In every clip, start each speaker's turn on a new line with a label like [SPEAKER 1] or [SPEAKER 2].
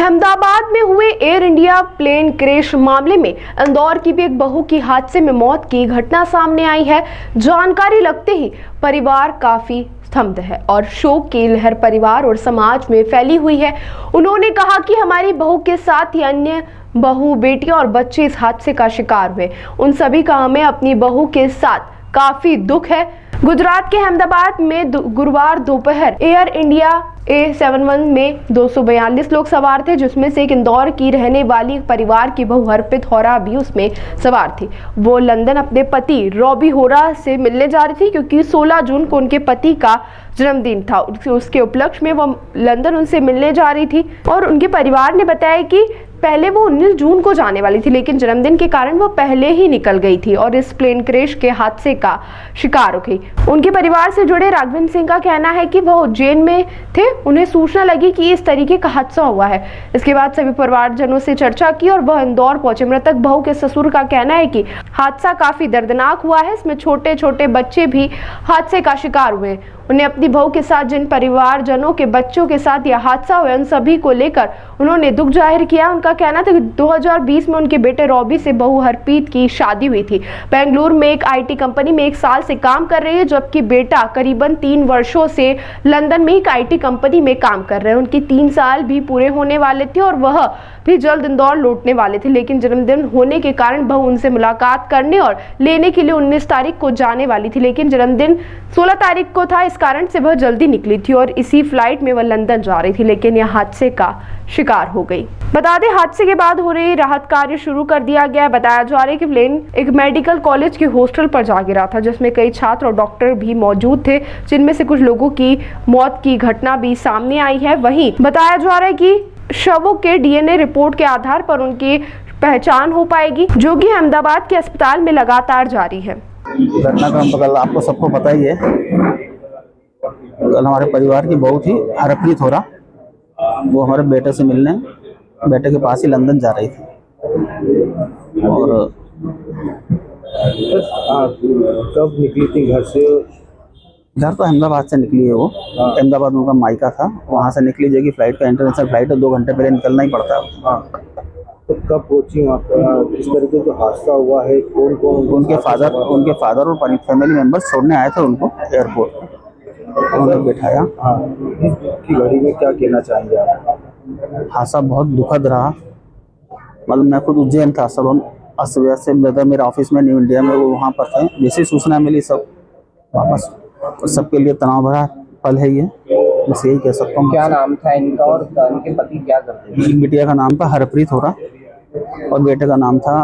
[SPEAKER 1] अहमदाबाद में हुए air India plane crash मामले में इंदौर की भी एक बहू की हादसे में मौत की घटना सामने आई है। जानकारी लगते ही परिवार काफी स्तब्ध है और शोक की लहर परिवार और समाज में फैली हुई है। उन्होंने कहा कि हमारी बहू के साथ ही अन्य बहू, बेटियां और बच्चे इस हादसे का शिकार हुए। उन सभी का हमें अपनी बहू के साथ काफी दुख है। गुजरात के अहमदाबाद में गुरुवार दोपहर एयर इंडिया A71 में 242 लोग सवार थे, जिसमें से एक इंदौर की रहने वाली परिवार की बहू हरप्रीत होरा भी उसमें सवार थी। वो लंदन अपने पति रॉबी होरा से मिलने जा रही थी, क्योंकि 16 जून को उनके पति का जन्मदिन था। उसके उपलक्ष्य में वो लंदन उनसे मिलने जा रही थी और उनके परिवार ने बताया कि पहले वो 19 जून को जाने वाली थी, लेकिन जन्मदिन के कारण वो पहले ही निकल गई थी और इस प्लेन क्रैश के हादसे का शिकार हो गई। उनके परिवार से जुड़े राघवेंद्र सिंह का कहना है कि वो उज्जैन में थे, उन्हें सूचना लगी कि इस तरीके का हादसा हुआ है। इसके बाद सभी परिवारजनों से चर्चा की और वह इंदौर पहुंचे। मृतक बहू के ससुर का कहना है कि हादसा काफी दर्दनाक हुआ है, इसमें छोटे छोटे बच्चे भी हादसे का शिकार हुए। उन्हें अपनी बहू के साथ जिन परिवारजनों के बच्चों के साथ यह हादसा हुआ, उन सभी को लेकर उन्होंने दुख जाहिर किया। उनका कहना था कि 2020 में उनके बेटे रॉबी से बहू हरप्रीत की शादी हुई थी। बेंगलुरु में एक IT कंपनी में 1 साल से काम कर रही है, जबकि बेटा करीबन 3 वर्षों से लंदन में एक IT कंपनी में काम कर रहे हैं। उनकी 3 साल भी पूरे होने वाले थे और वह भी जल्द इंदौर लौटने वाले थे, लेकिन जन्मदिन होने के कारण बहू उनसे मुलाकात करने और लेने के लिए 19 तारीख को जाने वाली थी, लेकिन जन्मदिन 16 तारीख को था। इस कारण से वह जल्दी निकली थी और इसी फ्लाइट में वह लंदन जा रही थी, लेकिन यह हादसे का शिकार हो गई। बता दें, हादसे के बाद हो रही राहत कार्य शुरू कर दिया गया। बताया जा रहा है कि प्लेन एक मेडिकल कॉलेज के हॉस्टल पर जा गिरा था, जिसमें कई छात्र और डॉक्टर भी मौजूद थे, जिनमें से कुछ लोगों की मौत की घटना भी सामने आई है। वहीं बताया जा रहा है कि शवों के DNA रिपोर्ट के आधार पर उनकी पहचान हो पाएगी, जो कि अहमदाबाद के अस्पताल में लगातार जारी है।
[SPEAKER 2] घटनाक्रम तो कल आपको सबको पता ही है। कल हमारे परिवार की बहू थी हरप्रीत होरा, वो हमारे बेटे से मिलने बेटे के पास ही लंदन जा रही थी और
[SPEAKER 3] कब निकली थी घर से?
[SPEAKER 2] घर तो अहमदाबाद से निकली है वो। अहमदाबाद में उनका मायका था, वहाँ से निकली जाएगी। फ्लाइट का इंटरनेशनल फ्लाइट है, 2 घंटे पहले निकलना ही पड़ता है।
[SPEAKER 3] तो कब पहुंची वहाँ पर? किस तरीके का हादसा हुआ है? कौन कौन?
[SPEAKER 2] उनके फादर और फैमिली मेम्बर्स छोड़ने आए थे उनको एयरपोर्ट, उन्होंने बैठाया।
[SPEAKER 3] की घड़ी में क्या कहना चाहेंगे आप?
[SPEAKER 2] हादसा बहुत दुखद रहा। मतलब मैं खुद उज्जैन था, सब अस्त व्यस्त से ब्रदर मेरे ऑफिस में न्यू इंडिया में, वो वहाँ पर थे। जैसे सूचना मिली सब वापस, तो सबके लिए तनाव भरा पल है ये, बस यही कह सकता हूँ।
[SPEAKER 4] क्या नाम था इनका और इनके पति क्या करते थे?
[SPEAKER 2] बिटिया का नाम था हरप्रीत होरा और बेटे का नाम था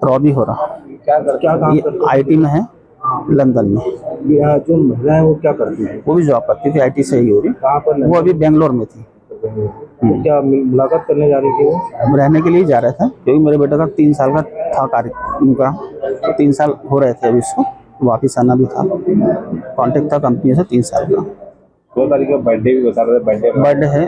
[SPEAKER 2] रॉबी होरा।
[SPEAKER 3] क्या काम करते?
[SPEAKER 2] IT में है लंदन में।
[SPEAKER 3] जो महिला है वो क्या करती है?
[SPEAKER 2] वो भी जॉब करती थी, IT से ही हो रही।
[SPEAKER 3] कहाँ पर?
[SPEAKER 2] वो अभी बेंगलोर में थी।
[SPEAKER 3] क्या मुलाकात करने जा रही थी वो?
[SPEAKER 2] अब रहने के लिए जा रहे थे, क्योंकि मेरे बेटे का 3 साल का था कार्य उनका, तो 3 साल हो रहे थे अभी, इसको वापिस आना भी था। कॉन्टेक्ट था कंपनी से 3 साल का।
[SPEAKER 3] 2 तारीख का बर्थडे भी बता रहे थे।
[SPEAKER 2] बर्थडे है,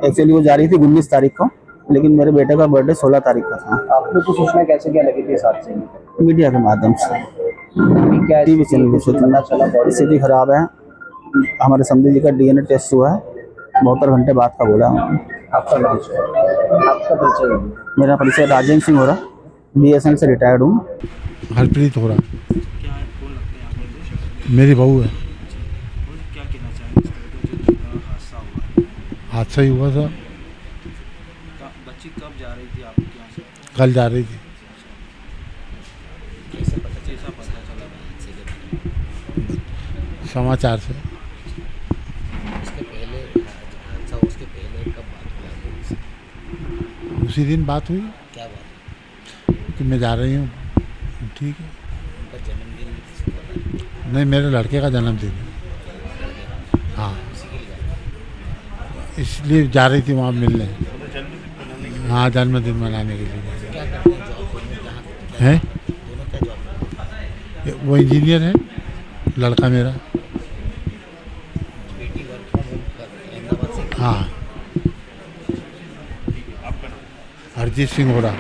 [SPEAKER 2] एक्चुअली वो जा रही थी 19 तारीख को, लेकिन मेरे बेटे का बर्थडे 16 तारीख का था।
[SPEAKER 4] आपको तो सूचना कैसे क्या लगी थी इस हादसे में?
[SPEAKER 2] मीडिया के माध्यम से,
[SPEAKER 4] क्या
[SPEAKER 2] TV चैनल की सूचना चला। स्थिति खराब है, हमारे समझी जी का DNA टेस्ट हुआ है, 72 घंटे बाद का बोला।
[SPEAKER 4] आपका परिचय?
[SPEAKER 2] मेरा परिचय राजेंद्र सिंह हो रहा, BSN से रिटायर्ड हूँ।
[SPEAKER 5] हरप्रीत हो रहा मेरी बहू है। हादसा ही हुआ था।
[SPEAKER 6] बच्ची कब जा रही थी आपके यहाँ से?
[SPEAKER 5] कल जा रही थी।
[SPEAKER 6] कैसा पता चला?
[SPEAKER 5] समाचार से।
[SPEAKER 6] उसके पहले कब बात हुई?
[SPEAKER 5] उसी दिन बात हुई
[SPEAKER 6] क्या बात?
[SPEAKER 5] कि मैं जा रही हूँ। ठीक है।
[SPEAKER 6] उनका जन्मदिन?
[SPEAKER 5] नहीं, मेरे लड़के का जन्मदिन है। हाँ, इसलिए जा रही थी वहाँ मिलने। हाँ, जन्मदिन मनाने के लिए।
[SPEAKER 6] क्या करते हैं जॉब?
[SPEAKER 5] हैं?
[SPEAKER 6] दोनों क्या जॉब?
[SPEAKER 5] वो इंजीनियर है, लड़का मेरा।
[SPEAKER 6] बेटी वर्क फ्रॉम होम अहमदाबाद से?
[SPEAKER 5] हाँ। हरजीत सिंह हो रहा।